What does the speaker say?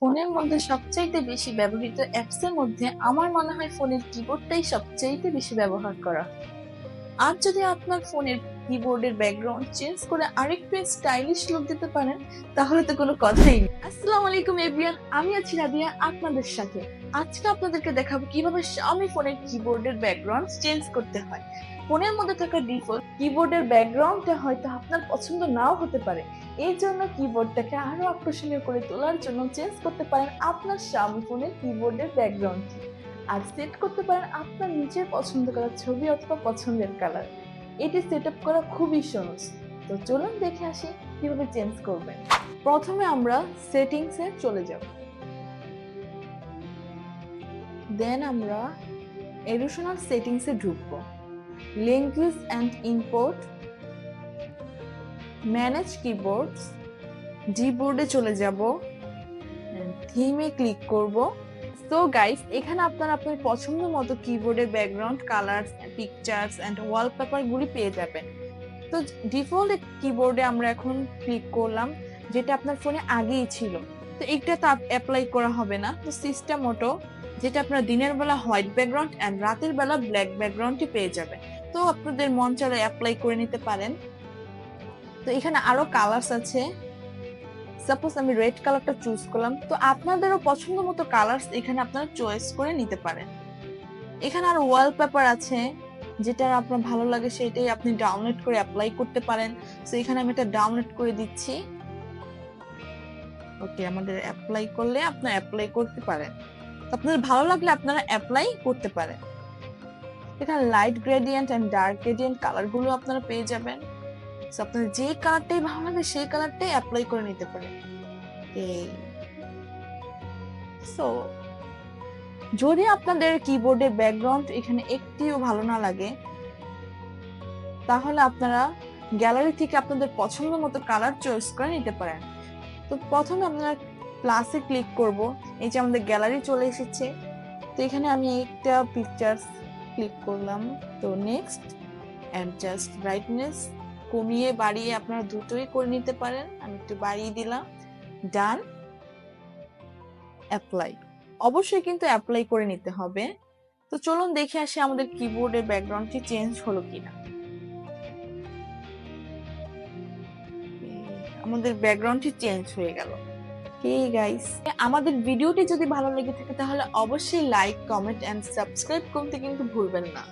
ফোনের মধ্যে সবচাইতে বেশি ব্যবহৃত অ্যাপস এর মধ্যে আমার মনে হয় ফোনের কিবোর্ডটাই সবচাইতে বেশি ব্যবহার করা। আর যদি আপনার ফোনের কিবোর্ডের ব্যাকগ্রাউন্ড চেঞ্জ করে আরেকটু স্টাইলিশ লুক দিতে পারেন তাহলে তো কোনো কথাই নেই। আসসালামু আলাইকুম এভরিওয়ান, আমি আছি রাদিয়া আপনাদের সাথে। আজকে আপনাদেরকে দেখাবো কিভাবে Xiaomi ফোনের কিবোর্ডের ব্যাকগ্রাউন্ড চেঞ্জ করতে হয়। ফোনের মধ্যে থাকা ডিফল্ট কিবোর্ডের ব্যাকগ্রাউন্ডটা হয়তো আপনার পছন্দ নাও হতে পারে। এই জন্য কিবোর্ডটাকে আরো আকর্ষণীয় করে তোলার জন্য চেঞ্জ করতে পারেন আপনার Xiaomi ফোনের কিবোর্ডের ব্যাকগ্রাউন্ডটি। আর সেট করতে পারেন আপনার নিজের পছন্দ করা ছবি অথবা পছন্দের কালার। এটি সেট আপ করা খুবই সহজ। তো চলুন দেখে আসি কিভাবে চেঞ্জ করবেন। প্রথমে আমরা সেটিংসে চলে যাব, দেন আমরা এডিশনাল সেটিংসে ঢুকবো, language and input, manage keyboards, ডিবোর্ডে চলে যাব, থিমে ক্লিক করব। সো গাইস, এখানে আপনারা আপনার পছন্দ মতো কিবোর্ডের background colours, pictures and wallpaper গুলি পেয়ে যাবেন। তো ডিফল্ট কিবোর্ডে আমরা এখন ক্লিক করলাম, যেটা আপনার ফোনে আগেই ছিল। তো এইটা তো অ্যাপ্লাই করা হবে না। তো সিস্টেম অটো, যেটা আপনার দিনের বেলা হোয়াইট ব্যাকগ্রাউন্ড এন্ড রাতের বেলা ব্ল্যাক ব্যাকগ্রাউন্ডই পেয়ে যাবেন। তো আপনাদের মন চাইলে অ্যাপ্লাই করে নিতে পারেন। তো এখানে আরো কালারস আছে। সাপোজ আমি রেড কালারটা চুজ করলাম, তো আপনাদেরও পছন্দ মতো কালারস এখানে আপনারা চয়েস করে নিতে পারেন। এখানে আর ওয়ালপেপার আছে, যেটা আপনার ভালো লাগে সেটাই আপনি ডাউনলোড করে অ্যাপ্লাই করতে পারেন। তো এখানে আমি এটা ডাউনলোড করে দিচ্ছি। ওকে, আমাদের অ্যাপ্লাই করলে আপনারা অ্যাপ্লাই করতে পারেন। তো আপনাদের ভালো লাগলে আপনারা অ্যাপ্লাই করতে পারেন। এখানে light gradient and dark gradient কালারগুলো আপনারা পেয়ে যাবেন। তো আপনাদের যে কালারটাই ভালো লাগে সেই কালারটাই অ্যাপ্লাই করে নিতে পারেন। সো যদি আপনাদের কিবোর্ডের ব্যাকগ্রাউন্ড এখানে একটিও ভালো না লাগে, তাহলে আপনারা গ্যালারি থেকে আপনাদের পছন্দ মতো কালার চয়েস করে নিতে পারেন। তো প্রথমে আপনারা প্লাসে ক্লিক করব। এই যে আমাদের গ্যালারি চলে এসেছে। তো এখানে আমি একটা পিকচার্স ক্লিক করলাম। তো নেক্সট, অ্যাডজাস্ট ব্রাইটনেস, কমিয়ে বাড়িয়ে আপনারা দুটোই করে নিতে পারেন। আমি একটু বাড়িয়ে দিলাম। ডান, অ্যাপ্লাই। অবশ্যই কিন্তু অ্যাপ্লাই করে নিতে হবে। তো চলুন দেখে আসি আমাদের কিবোর্ডের ব্যাকগ্রাউন্ডটি চেঞ্জ হলো কিনা। আমাদের ব্যাকগ্রাউন্ডটি চেঞ্জ হয়ে গেল। গাইস, আমাদের ভিডিওটি যদি ভালো লেগে থাকে তাহলে অবশ্যই লাইক, কমেন্ট এন্ড সাবস্ক্রাইব করতে কিন্তু ভুলবেন না।